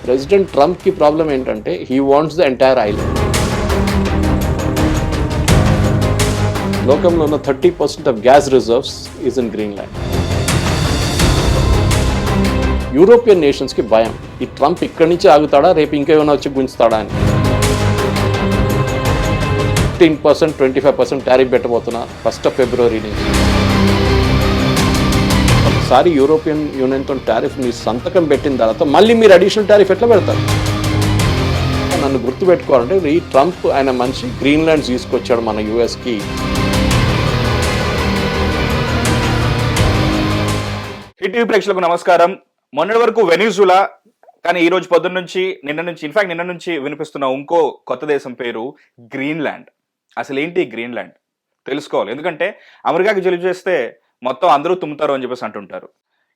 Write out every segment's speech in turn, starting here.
President ట్రంప్కి problem ఏంటంటే he wants the entire island. లోకంలో ఉన్న 30% of gas reserves is in Greenland. European నేషన్స్కి భయం, ఈ ట్రంప్ ఇక్కడి నుంచి ఆగుతాడా, రేపు ఇంకేమైనా వచ్చి గుంచుతాడా అని. 15%, 25% టారిఫ్ పెట్టబోతున్నా 1st of February నుంచి. ఒకసారి యూరోపియన్ యూనియన్తో టారిఫ్ మీ సంతకం పెట్టిన తర్వాత మళ్ళీ మీరు అడిషనల్ టారిఫ్ ఎట్లా పెడతారు? నన్ను గుర్తుపెట్టుకోవాలంటే ఈ ట్రంప్ ఆయన మనిషి గ్రీన్లాండ్ తీసుకొచ్చాడు మన యూఎస్కి. హిట్ టీవీ ప్రేక్షకులకు నమస్కారం. మొన్నటి వరకు వెనిజులా, కానీ ఈ రోజు పొద్దున్న నుంచి నిన్న నుంచి వినిపిస్తున్న ఇంకో కొత్త దేశం పేరు గ్రీన్లాండ్. అసలు ఏంటి గ్రీన్లాండ్ తెలుసుకోవాలి, ఎందుకంటే అమెరికాకి జలుబు చేస్తే మొత్తం అందరూ తుమ్ముతారు అని చెప్పేసి అంటుంటారు.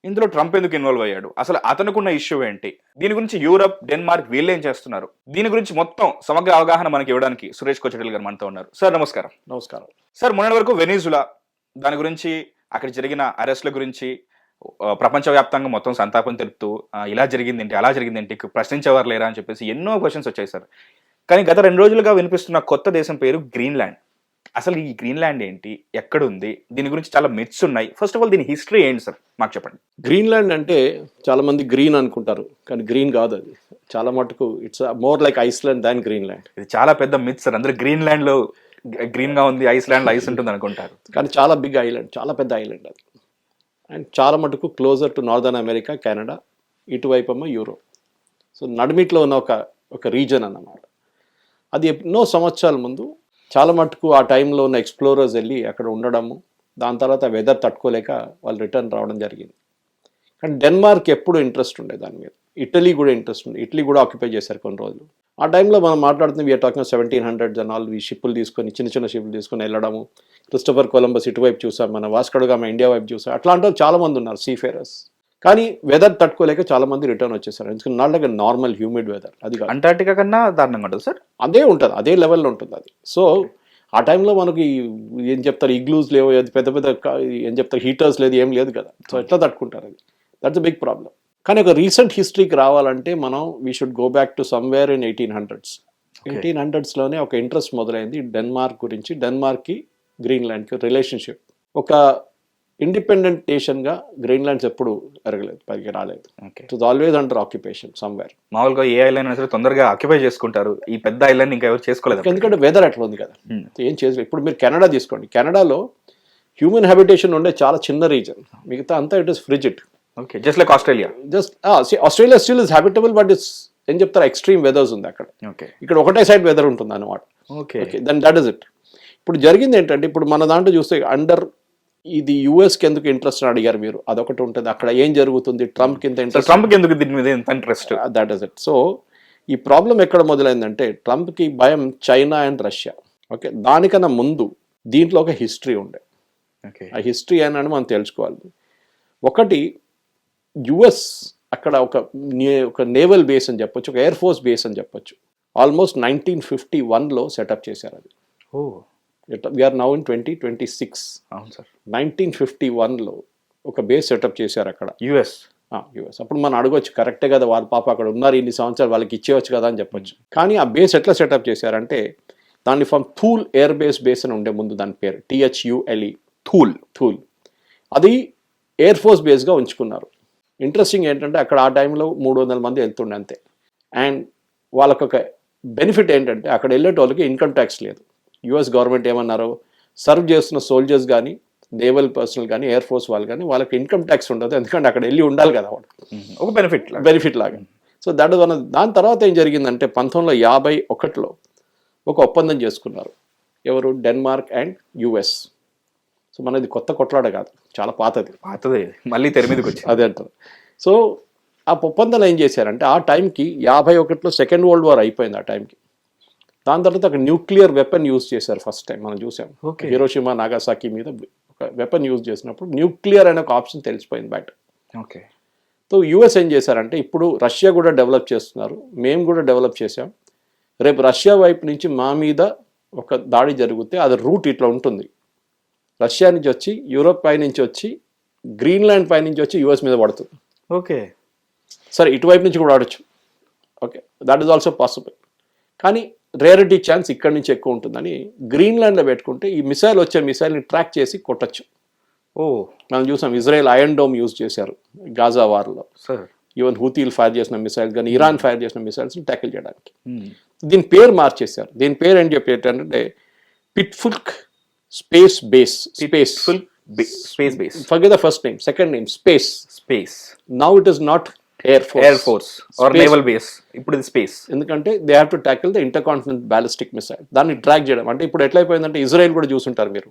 ఇందులో ట్రంప్ ఎందుకు ఇన్వాల్వ్ అయ్యాడు, అసలు అతనుకున్న ఇష్యూ ఏంటి, దీని గురించి యూరప్, డెన్మార్క్ వీళ్ళు ఏం చేస్తున్నారు, దీని గురించి మొత్తం సమగ్ర అవగాహన మనకి ఇవ్వడానికి సురేష్ కొచెటిల్ గారు మనతో ఉన్నారు. సార్ నమస్కారం. నమస్కారం సార్, మొన్నటి వరకు వెనిజులా, దాని గురించి అక్కడ జరిగిన అరెస్ట్ల గురించి ప్రపంచవ్యాప్తంగా మొత్తం సంతాపం తెలుపుతూ ఇలా జరిగిందేంటి, అలా జరిగిందేంటి, ప్రశ్నించేవారు లేరా అని చెప్పేసి ఎన్నో క్వశ్చన్స్ వచ్చాయి సార్. కానీ గత 2 రోజులుగా వినిపిస్తున్న కొత్త దేశం పేరు గ్రీన్లాండ్. అసలు ఈ గ్రీన్లాండ్ ఏంటి, ఎక్కడుంది, దీని గురించి చాలా మిత్స్ ఉన్నాయి. ఫస్ట్ ఆఫ్ ఆల్ దీని హిస్టరీ ఏంటి సార్ మాకు చెప్పండి. గ్రీన్లాండ్ అంటే చాలా మంది గ్రీన్ అనుకుంటారు, కానీ గ్రీన్ కాదు. అది చాలా మటుకు it's more like Iceland than Greenland. ఇది చాలా పెద్ద మిత్ సార్. అందరూ గ్రీన్లాండ్ లో గ్రీన్ గా ఉంది, ఐస్లాండ్ లో ఐస్ ఉంటుంది అనుకుంటారు. కానీ చాలా బిగ్ ఐలాండ్, చాలా పెద్ద ఐలాండ్ అది. అండ్ చాలా మటుకు closer to northern America, Canada, ఇటువైపు ఏమో యూరోప్. సో నడిమిట్లో ఉన్న ఒక రీజన్ అన్నమాట. అది ఎన్నో సంవత్సరాల ముందు చాలా మటుకు ఆ టైంలో ఉన్న ఎక్స్ప్లోరర్స్ వెళ్ళి అక్కడ ఉండడము, దాని తర్వాత వెదర్ తట్టుకోలేక వాళ్ళు రిటర్న్ రావడం జరిగింది. కానీ డెన్మార్క్ ఎప్పుడు ఇంట్రెస్ట్ ఉండే దాని మీద, ఇటలీ కూడా ఇంట్రెస్ట్ ఉండే, ఇటలీ కూడా ఆక్యుపై చేశారు కొన్ని రోజులు. ఆ టైంలో మనం మాట్లాడుతుంది we are talking 1700s and all. ఈ షిప్పులు తీసుకొని, చిన్న షిప్పులు తీసుకొని వెళ్ళడము, క్రిస్టోఫర్ కొలంబస్ ఇటువైపు చూసాం, మన వాస్కో డ గామా ఇండియా వైపు చూసాం, అట్లాంటి చాలా మంది ఉన్నారు సీఫేరర్స్. కానీ వెదర్ తట్టుకోలేక చాలా మంది రిటర్న్ వచ్చేసారు. ఎందుకంటే not like normal humid weather. అది అంటార్టికా కన్నా దారుణంగా ఉంటుంది సార్. అదే ఉంటుంది, అదే లెవెల్లో ఉంటుంది అది. సో ఆ టైంలో మనకి ఏం చెప్తారు, ఇగ్లూస్ లేవు, పెద్ద ఏం చెప్తారు, హీటర్స్ లేదు, ఏం లేదు కదా. సో ఎట్లా తట్టుకుంటారు, అది దట్స్ అ బిగ్ ప్రాబ్లం. కానీ ఒక రీసెంట్ హిస్టరీకి రావాలంటే మనం we should go back to somewhere in 1800s. 1800sలోనే ఒక ఇంట్రెస్ట్ మొదలైంది డెన్మార్క్ గురించి. డెన్మార్క్కి గ్రీన్లాండ్కి రిలేషన్షిప్. ఒక ఇండిపెండెంట్ నేషన్గా గ్రీన్లాండ్స్ ఎప్పుడు ఎరగలేదు, పైకి రాలేదు. It was always under occupation somewhere. మామూలుగా ఏ ఐలాండ్ అయినా సరే తొందరగా ఆక్యుపై చేసుకుంటారు, ఈ పెద్ద ఐలాండ్ ఇంకా ఎవరు చేసుకోలేదు. ఎందుకంటే వెదర్ అట్లా ఉంది కదా, ఏం చేసుకోలేదు. ఇప్పుడు మీరు కెనడా తీసుకోండి, కెనడాలో హ్యూమన్ హ్యాబిటేషన్ ఉండే చాలా చిన్న రీజన్, మిగతా అంతా it is frigid. Okay, just like Australia. Australia still is habitable, but it's ఏం చెప్తారు, ఎక్స్ట్రీమ్ వెదర్స్ ఉంది అక్కడ. ఓకే, ఇక్కడ ఒకటే సైడ్ వెదర్ ఉంటుంది అన్నమాట. Okay, then that is it. ఇప్పుడు జరిగింది ఏంటంటే, ఇప్పుడు మన దాంట్లో చూస్తే అండర్ ఇది యూఎస్కి ఎందుకు ఇంట్రెస్ట్ అని అడిగారు మీరు, అదొకటి ఉంటుంది. అక్కడ ఏం జరుగుతుంది, ట్రంప్కి ఎంత ఇంట్రెస్ట్, ట్రంప్కి ఎందుకు దీని మీద ఎంత interest, that is it. So ఈ ప్రాబ్లం ఎక్కడ మొదలైందంటే, ట్రంప్కి భయం చైనా అండ్ రష్యా. ఓకే, దానికన్నా ముందు దీంట్లో ఒక హిస్టరీ ఉండే. ఆ హిస్టరీ అని మనం తెలుసుకోవాలి. ఒకటి, యుఎస్ అక్కడ ఒక నేవల్ బేస్ అని చెప్పొచ్చు, ఒక ఎయిర్ ఫోర్స్ బేస్ అని చెప్పొచ్చు. ఆల్మోస్ట్ 1951లో సెటప్ చేశారు అది. We're now in 2026. అవును సార్. 1951లో ఒక బేస్ సెటప్ చేశారు అక్కడ యుఎస్. అప్పుడు మనం అడగొచ్చు, కరెక్టే కదా, వాళ్ళ పాప అక్కడ ఉన్నారు ఇన్ని సంవత్సరాలు, వాళ్ళకి ఇచ్చేవచ్చు కదా అని చెప్పొచ్చు. కానీ ఆ బేస్ ఎట్లా సెటప్ చేశారంటే, దాన్ని ఫ్రమ్ థూల్ ఎయిర్ బేస్ అని ఉండే ముందు, దాని పేరు THULE, థూల్. అది ఎయిర్ ఫోర్స్ బేస్గా ఉంచుకున్నారు. ఇంట్రెస్టింగ్ ఏంటంటే, అక్కడ ఆ టైంలో 300 మంది వెళ్తుండే అంతే. అండ్ వాళ్ళకు ఒక బెనిఫిట్ ఏంటంటే, అక్కడ వెళ్ళేటోళ్ళకి ఇన్కమ్ ట్యాక్స్ లేదు. యుఎస్ గవర్నమెంట్ ఏమన్నారు, సర్వ్ చేస్తున్న సోల్జర్స్ కానీ, నేవల్ పర్సనల్ కానీ, ఎయిర్ ఫోర్స్ వాళ్ళు కానీ, వాళ్ళకి ఇన్కమ్ ట్యాక్స్ ఉండదు, ఎందుకంటే అక్కడ వెళ్ళి ఉండాలి కదా వాడు, ఒక బెనిఫిట్ లాగా. So that one. దాని తర్వాత ఏం జరిగిందంటే, 1951లో ఒక ఒప్పందం చేసుకున్నారు. ఎవరు, డెన్మార్క్ అండ్ యుఎస్. సో మనది కొత్త కొట్లాడ కాదు, చాలా పాతది, మళ్ళీ తెర మీదకి వచ్చి అదే అంటారు. సో ఆ ఒప్పందాలు ఏం చేశారంటే, ఆ టైంకి 51లో సెకండ్ వరల్డ్ వార్ అయిపోయింది. ఆ టైంకి దాని తర్వాత ఒక న్యూక్లియర్ వెపన్ యూజ్ చేశారు ఫస్ట్ టైం, మనం చూసాం. హిరోషిమా నాగాసాకి మీద ఒక వెపన్ యూజ్ చేసినప్పుడు న్యూక్లియర్ అనే ఒక ఆప్షన్ తెలిసిపోయింది బయట. ఓకే. సో యుఎస్ ఏం చేశారంటే, ఇప్పుడు రష్యా కూడా డెవలప్ చేస్తున్నారు, మేము కూడా డెవలప్ చేసాం, రేపు రష్యా వైపు నుంచి మా మీద ఒక దాడి జరిగితే అది రూట్ ఇట్లా ఉంటుంది, రష్యా నుంచి వచ్చి, యూరోప్ పై నుంచి వచ్చి, గ్రీన్లాండ్ పై నుంచి వచ్చి యుఎస్ మీద పడుతుంది. ఓకే, సరే ఇటువైపు నుంచి కూడా ఆడొచ్చు, okay, that is also possible. కానీ రేరిటీ ఛాన్స్ ఇక్కడి నుంచి ఎక్కువ ఉంటుందని గ్రీన్లాండ్లో పెట్టుకుంటే ఈ మిసైల్ వచ్చే మిసైల్ని ట్రాక్ చేసి కొట్టచ్చు. ఓ మనం చూసాం ఇజ్రాయెల్ ఐరన్ డోమ్ యూజ్ చేశారు గాజా వార్లో. సార్. ఈవెన్ హూతీలు ఫైర్ చేసిన మిసైల్స్ కానీ ఇరాన్ ఫైర్ చేసిన మిసైల్స్ని ట్యాకిల్ చేయడానికి. దీని పేరు మార్చేశారు. దీని పేరు ఏం చెప్పేటంటే Pituffik space base. Space base. Forget the first name, second name space. Now it is not air force or naval base, ఇప్పుడు ఇది స్పేస్. ఎందుకంటే they have to tackle the intercontinental ballistic missile. దాన్ని ట్రాక్ చేయడం అంటే ఇప్పుడు ఎట్లయిపోయిందంటే Israel కూడా చూసుంటారు మీరు,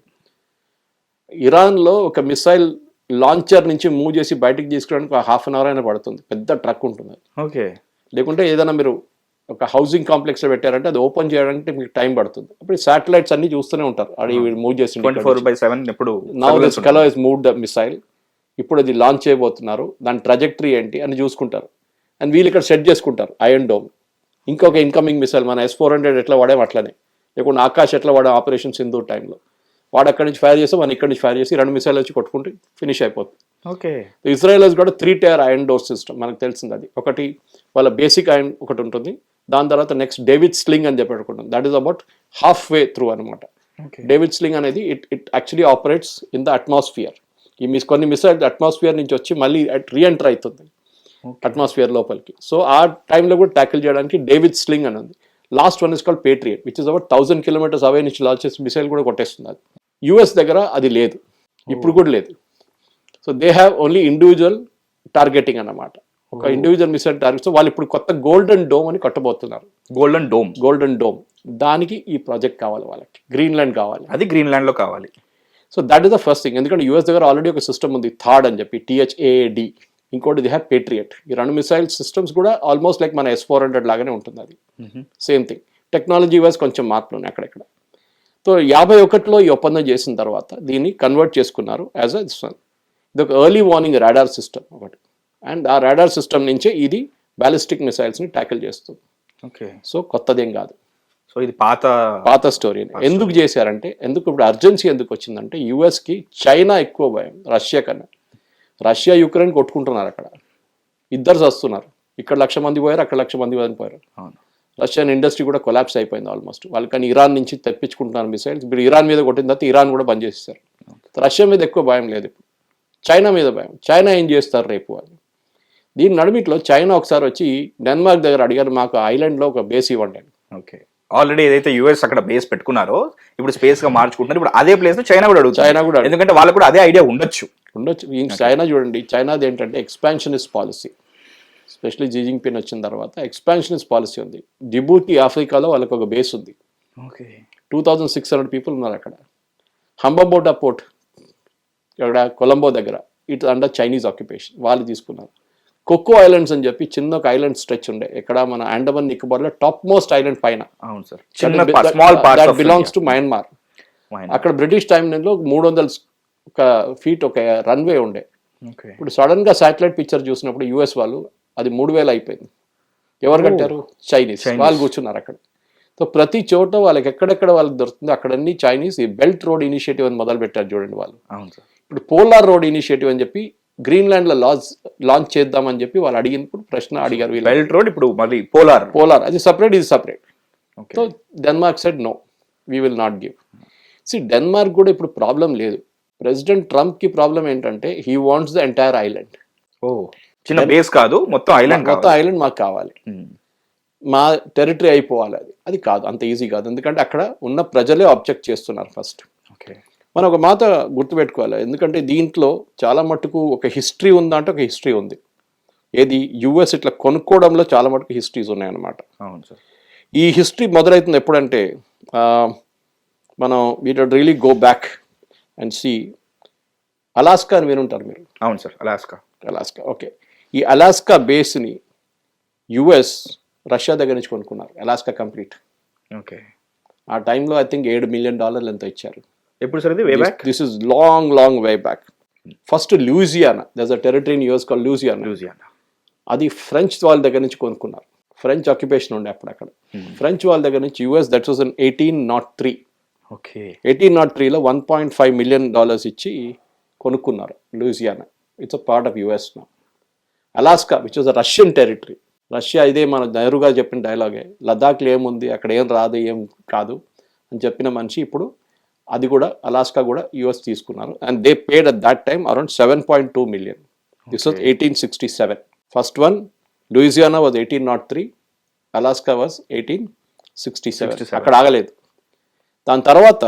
ఇరాన్లో ఒక మిసైల్ లాంచర్ నుంచి మూవ్ చేసి బయటకు తీసుకురావడానికి 1/2 hour అయినా పడుతుంది. పెద్ద ట్రక్ ఉంటుంది. ఓకే. లేకుంటే ఏదైనా మీరు ఒక హౌసింగ్ కాంప్లెక్స్లో పెట్టారంటే అది ఓపెన్ చేయడానికి మీకు టైం పడుతుంది. అప్పుడు శాటిలైట్స్ అన్ని చూస్తూనే ఉంటారు అది మూవ్ చేసి 24/7 ఎప్పుడు. Now this fellow has moved the missile. ఇప్పుడు అది లాంచ్ చేయబోతున్నారు, దాని ట్రజెక్టరీ ఏంటి అని చూసుకుంటారు. అండ్ వీళ్ళు ఇక్కడ సెట్ చేసుకుంటారు ఐరన్ డోమ్. ఇంకొక ఇన్కమింగ్ మిసైల్ మన S-400 ఎట్లా వాడాం అట్లనే, లేకుంటే ఆకాశ్ ఎట్లా వాడాం ఆపరేషన్ సింధూర్ టైంలో, వాడు అక్కడి నుంచి ఫైర్ చేస్తే మనం ఇక్కడి నుంచి ఫైర్ చేసి 2 మిసైల్ వచ్చి కొట్టుకుంటే ఫినిష్ అయిపోతుంది. ఓకే. ఇజ్రాయెల్ హస్ కూడా 3-tier ఐరన్ డోర్ సిస్టమ్. మనకు తెలిసింది అది. ఒకటి వాళ్ళ బేసిక్ ఐరన్ ఒకటి ఉంటుంది, దాని తర్వాత నెక్స్ట్ డేవిడ్ స్లింగ్ అని చెప్పి పెట్టుకుంటాం. That is about half way through అనమాట. డేవిడ్ స్లింగ్ అనేది it actually operates in the atmosphere. ఈ కొన్ని మిసైల్ అట్మాస్ఫియర్ నుంచి వచ్చి మళ్ళీ రీఎంటర్ అవుతుంది అట్మాస్ఫియర్ లోపలికి. సో ఆ టైంలో కూడా ట్యాకిల్ చేయడానికి డేవిడ్ స్లింగ్ అని ఉంది. Last one is called patriot, which is about 1000 kilometers అవే నుంచి లాంచ్ చేసి మిసైల్ కూడా కొట్టేస్తుంది. అది యుఎస్ దగ్గర అది లేదు, ఇప్పుడు కూడా లేదు. So they have only individual targeting అన్నమాట. ఒక ఇండివిజువల్ మిసైల్ టార్గెట్. సో వాళ్ళు ఇప్పుడు కొత్త గోల్డెన్ డోమ్ అని కట్టబోతున్నారు. గోల్డెన్ డోమ్ దానికి ఈ ప్రాజెక్ట్ కావాలి వాళ్ళకి. గ్రీన్లాండ్ కావాలి, అది గ్రీన్లాండ్ లో కావాలి. So that is the first thing. ఎందుకంటే యూఎస్ దగ్గర ఆల్రెడీ ఒక సిస్టమ్ ఉంది థాడ్ అని చెప్పి, THAAD. ఇంకోటి ది హ్యావ్ పేట్రియట్. ఈ 2 మిసైల్ సిస్టమ్స్ కూడా ఆల్మోస్ట్ లైక్ మన S-400 లాగానే ఉంటుంది. అది సేమ్ థింగ్. టెక్నాలజీ వైజ్ కొంచెం మార్పులు ఉన్నాయి అక్కడెక్కడ. సో 51లో ఈ ఒప్పందం చేసిన తర్వాత దీన్ని కన్వర్ట్ చేసుకున్నారు యాజ్ అ వన్. ఇది ఒక ఎర్లీ వార్నింగ్ రాడార్ సిస్టమ్ ఒకటి. అండ్ ఆ రాడార్ సిస్టమ్ నుంచే ఇది బ్యాలిస్టిక్ మిసైల్స్ని ట్యాకిల్ చేస్తుంది. ఓకే. సో కొత్తదేం కాదు. సో ఇది పాత స్టోరీ. ఎందుకు చేశారంటే, ఎందుకు ఇప్పుడు అర్జెన్సీ ఎందుకు వచ్చిందంటే, యుఎస్కి చైనా ఎక్కువ భయం రష్యా కన్నా. రష్యా యుక్రెయిన్ కొట్టుకుంటున్నారు, అక్కడ ఇద్దరు వస్తున్నారు. ఇక్కడ 1,00,000 మంది పోయారు, అక్కడ 1,00,000 మంది పోయారు. రష్యన్ ఇండస్ట్రీ కూడా కొలాప్స్ అయిపోయింది ఆల్మోస్ట్. వాళ్ళు కానీ ఇరాన్ నుంచి తెప్పించుకుంటున్నారు మిసైల్స్. ఇప్పుడు ఇరాన్ మీద కొట్టిన తర్వాత ఇరాన్ కూడా బంద్ చేసేసారు. రష్యా మీద ఎక్కువ భయం లేదు, ఇప్పుడు చైనా మీద భయం. చైనా ఏం చేస్తారు రేపు అని. దీని నడుమిట్లో చైనా ఒకసారి వచ్చి డెన్మార్క్ దగ్గర అడిగారు, మాకు ఐలాండ్లో ఒక బేస్ ఇవ్వండి అని. ఓకే. ఆల్రెడీ ఏదైతే యుఎస్ అక్కడ బేస్ పెట్టుకున్నారో ఇప్పుడు స్పేస్ గా మార్చుకుంటున్నారు. ఇప్పుడు అదే ప్లేస్ చైనా కూడా అడుగుతుంది, ఎందుకంటే వాళ్ళకు కూడా అదే ఐడియా ఉండొచ్చు. చైనా చూడండి, చైనాది ఏంటంటే ఎక్స్పాన్షనిస్ట్ పాలసీ. ఎస్పెషల్లీ జీ జింగ్పిన్ వచ్చిన తర్వాత ఎక్స్పాన్షనిస్ట్ పాలసీ ఉంది. జిబూటి ఆఫ్రికాలో వాళ్ళకి ఒక బేస్ ఉంది. 2600 people ఉన్నారు అక్కడ. హంబంబోటా పోర్ట్ ఇక్కడ కొలంబో దగ్గర, ఇట్ అండర్ చైనీస్ ఆక్యుపేషన్. వాళ్ళు తీసుకున్నారు. కొక్కో ఐలాండ్స్ అని చెప్పి చిన్న ఒక ఐలాండ్ స్ట్రెచ్ ఉండే ఇక్కడ మన అండమాన్ నికోబార్లో టాప్ మోస్ట్ ఐలాండ్ పైన. అవును సార్. Belongs to Myanmar. అక్కడ బ్రిటిష్ టైంలో 300 feet ఒక రన్వే ఉండే. ఇప్పుడు సడన్ గా శాటిలైట్ పిక్చర్ చూసినప్పుడు యుఎస్ వాళ్ళు అది 3000 అయిపోయింది. ఎవరు కట్టారు? చైనీస్. వాళ్ళు కూర్చున్నారు అక్కడ. సో ప్రతి చోట వాళ్ళకి ఎక్కడెక్కడ వాళ్ళకి దొరుకుతుందో అక్కడన్నీ చైనీస్ ఈ బెల్ట్ రోడ్ ఇనిషియేటివ్ అని మొదలు పెట్టారు చూడండి వాళ్ళు. ఇప్పుడు పోలార్ రోడ్ ఇనిషియేటివ్ అని చెప్పి గ్రీన్లాండ్ లో లాంచ్ చేద్దామని చెప్పి వాళ్ళు అడిగినప్పుడు ప్రశ్న అడిగారు. బెల్ట్ రోడ్ ఇప్పుడు మళ్ళీ పోలార్ అది సపరేట్, ఇది separate. So Denmark said no, we will not give. Denmark కూడా ఇప్పుడు ప్రాబ్లం లేదు. ప్రెసిడెంట్ ట్రంప్ కి ప్రాబ్లం ఏంటంటే he wants the entire island. చిన్న బేస్ కాదు, మొత్తం ఐలాండ్ మాకు కావాలి, మా టెరిటరీ అయిపోవాలి. అది కాదు, అంత ఈజీ కాదు. ఎందుకంటే అక్కడ ఉన్న ప్రజలే ఆబ్జెక్ట్ చేస్తున్నారు ఫస్ట్. మనం ఒక మాట గుర్తుపెట్టుకోవాలి, ఎందుకంటే దీంట్లో చాలా మటుకు ఒక హిస్టరీ ఉందంటే ఒక హిస్టరీ ఉంది. ఏది యుఎస్ ఇట్లా కొనుక్కోవడంలో చాలా మటుకు హిస్టరీస్ ఉన్నాయన్నమాట. ఈ హిస్టరీ మొదలవుతుంది ఎప్పుడంటే మనం we should really go back and see Alaska అని వినుంటారు మీరు. అవును సార్, అలాస్కా. ఓకే. ఈ అలాస్కా బేస్ని యుఎస్ రష్యా దగ్గర నుంచి కొనుక్కున్నారు, అలాస్కా కంప్లీట్. ఓకే. ఆ టైంలో ఐ థింక్ $7 million ఎంతో ఇచ్చారు. ఎప్పుడు సార్ ఇది? Way back. This is long way back. First Louisiana, దర్స్ a territory in US called Louisiana. అది ఫ్రెంచ్ వాళ్ళ దగ్గర నుంచి కొనుక్కున్నారు. ఫ్రెంచ్ ఆక్యుపేషన్ ఉండే అప్పుడు అక్కడ. ఫ్రెంచ్ వాళ్ళ దగ్గర నుంచి US, that was in 1803. Okay. 1803లో $1.5 million ఇచ్చి కొనుక్కున్నారు Louisiana. It's a part of US now. Alaska which was a Russian territory, Russia ఇదే మన నెహ్రూ గారు చెప్పిన డైలాగే, లద్దాఖ్లో ఏముంది అక్కడ ఏం రాదు ఏం కాదు అని చెప్పిన మనిషి ఇప్పుడు అది కూడా అలాస్కా కూడా యుఎస్ తీసుకున్నారు. And they paid at that time around 7.2 million. This was 1867. First one Louisiana was 1803, Alaska was 1867. అక్కడ ఆగలేదు. దాని తర్వాత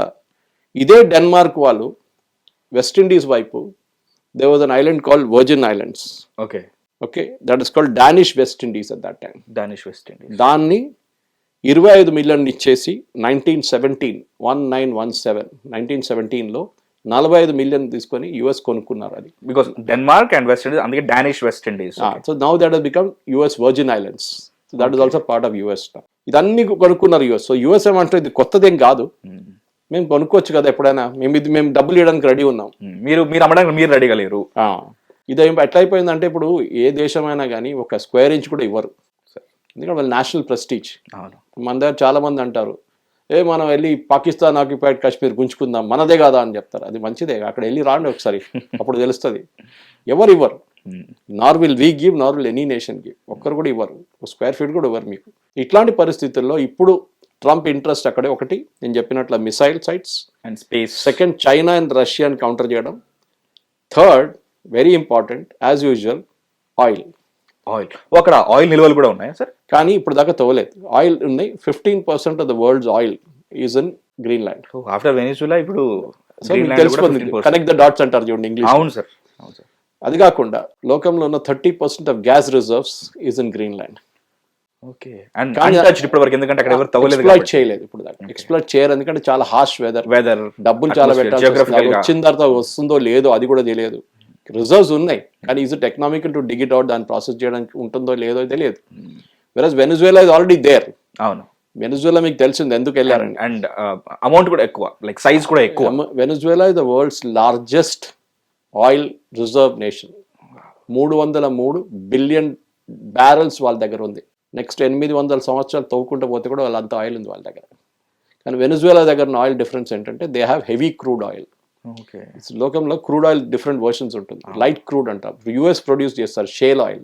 ఇదే డెన్మార్క్ వాళ్ళు వెస్ట్ ఇండీస్ వైపు there was an island called Virgin Islands. Okay, that is called Danish West Indies at that time. Danish West Indies. దాన్ని 25 million ఇచ్చేసి 1917లో 45 million తీసుకొని యుఎస్ కొనుక్కున్నారు అది. Because Denmark and West Indies, అందుకే Danish West Indies. So now that has become US Virgin Islands. So that is also part of US. ఇదన్నీ కొనుక్కున్నారు US. So US ఏమంటారు ఇది కొత్తదేం కాదు, మేము కొనుక్కోవచ్చు కదా ఎప్పుడైనా, మేము డబ్బులు ఇవ్వడానికి రెడీ ఉన్నాం, మీరు అమ్మడానికి మీరు రెడీగా లేరు. ఇదేం ఎట్లా అయిపోయిందంటే ఇప్పుడు ఏ దేశమైనా కానీ ఒక స్క్వేర్ ఇంచ్ కూడా ఇవ్వరు, ఎందుకంటే వాళ్ళ నేషనల్ ప్రెస్టీజ్. మన దగ్గర చాలా మంది అంటారు మనం వెళ్ళి పాకిస్తాన్ ఆక్యుపైడ్ కాశ్మీర్ గుంజుకుందాం మనదే కాదా అని చెప్తారు. అది మంచిదే, అక్కడ వెళ్ళి రాండి ఒకసారి, అప్పుడు తెలుస్తుంది. ఎవరు ఇవ్వరు, నార్ will we give, Nar will any nation give. ఒక్కరు కూడా ఇవ్వరు, స్క్వేర్ ఫీట్ కూడా ఇవ్వరు మీకు. ఇట్లాంటి పరిస్థితుల్లో ఇప్పుడు ట్రంప్ ఇంట్రెస్ట్ అక్కడే ఒకటి నేను చెప్పినట్ల missile sites and space, second China and రష్యాని కౌంటర్ చేయడం, third very important as usual oil. అక్కడ ఆయిల్ నిల్వలు కూడా ఉన్నాయా సార్? కానీ ఇప్పుడు దాకా తవ్వలేదు. ఆయిల్ ఉన్నాయి. 15% of the world's oil is in Greenland. After Venezuela ఇప్పుడు తెలిసిపోతుంది. కనెక్ట్ ద డాట్స్ అంటారు చూడండి ఇంగ్లీష్. అవును సార్. అది కాకుండా లోకంలో ఉన్న 30% of gas reserves is in Greenland. Exploit చేయలేదు ఇప్పుడు దాకా, ఎక్స్ప్లాయిట్ చేయరు ఎందుకంటే చాలా హార్ష్ వెదర్, డబ్బులు చాలా పెట్టాలి, వచ్చిన తర్వాత వస్తుందో లేదో అది కూడా తెలియదు. రిజర్వ్స్ ఉన్నాయి కానీ is it economical to dig it out, దాన్ని ప్రాసెస్ చేయడానికి ఉంటుందో లేదో తెలియదు. వెరస్ వెనిజువేలా ఇస్ ఆల్రెడీ దేర్. అవును, వెనిజువేలా మీకు తెలిసింది ఎందుకు వెళ్ళారండి, అండ్ అమౌంట్ కూడా ఎక్కువ, లైక్ సైజ్ కూడా ఎక్కువ. Venezuela is the world's largest oil reserve nation. 303 billion barrels వాళ్ళ దగ్గర ఉంది. నెక్స్ట్ 800 సంవత్సరాలు తవ్వుకుంటూ పోతే కూడా వాళ్ళంత ఆయిల్ ఉంది వాళ్ళ దగ్గర. కానీ వెనిజువేలా దగ్గర ఆయిల్ డిఫరెన్స్ ఏంటంటే they have heavy crude oil. లోకంలో క్రూడ్ ఆయిల్ డిఫరెంట్ వర్షన్స్ ఉంటుంది. లైట్ క్రూడ్ అంటారు, యుఎస్ ప్రొడ్యూస్ చేస్తారు shale oil.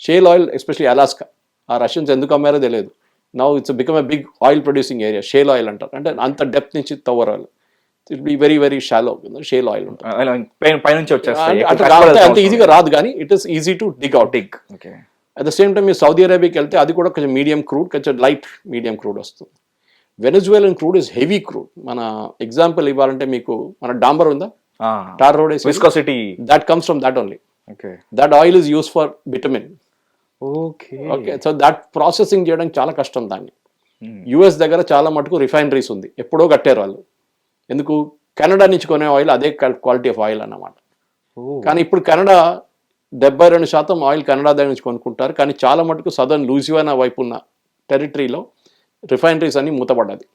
Shale oil especially Alaska, ఆ రష్యన్స్ ఎందుకు అమ్మారో తెలియదు. Now it's become a big oil producing area. Shale oil అంటారు, అంటే అంత డెప్త్ నుంచి తవ్వరు వాళ్ళు. It be very very shallow shale oil ఉంటుంది. అంత ఈజీగా రాదు కానీ it is easy to dig out. At the same time మీరు సౌదీ అరేబియాకి వెళ్తే అది కూడా కొంచెం మీడియం క్రూడ్, కొంచెం లైట్ మీడియం క్రూడ్ వస్తుంది. Venezuelan crude is heavy crude. మన ఎగ్జాంపుల్ ఇవ్వాలంటే మీకు మన డాంబర్ ఉందా, tar road, viscosity, that comes from that only. That oil is use for vitamin. Okay, so that processing చేయడానికి చాలా కష్టం దాన్ని. యుఎస్ దగ్గర చాలా మటుకు రిఫైనరీస్ ఉంది, ఎప్పుడో కట్టారు వాళ్ళు. ఎందుకు, కెనడా నుంచి కొనే ఆయిల్ అదే క్వాలిటీ ఆఫ్ ఆయిల్ అన్నమాట. కానీ ఇప్పుడు కెనడా 72% ఆయిల్ కెనడా దగ్గర నుంచి కొనుక్కుంటారు. కానీ చాలా మటుకు సదర్న్ లూజియానా వైపు ఉన్న టెరిటరీలో రిఫైనరీస్ అన్ని మూతపడ్డది,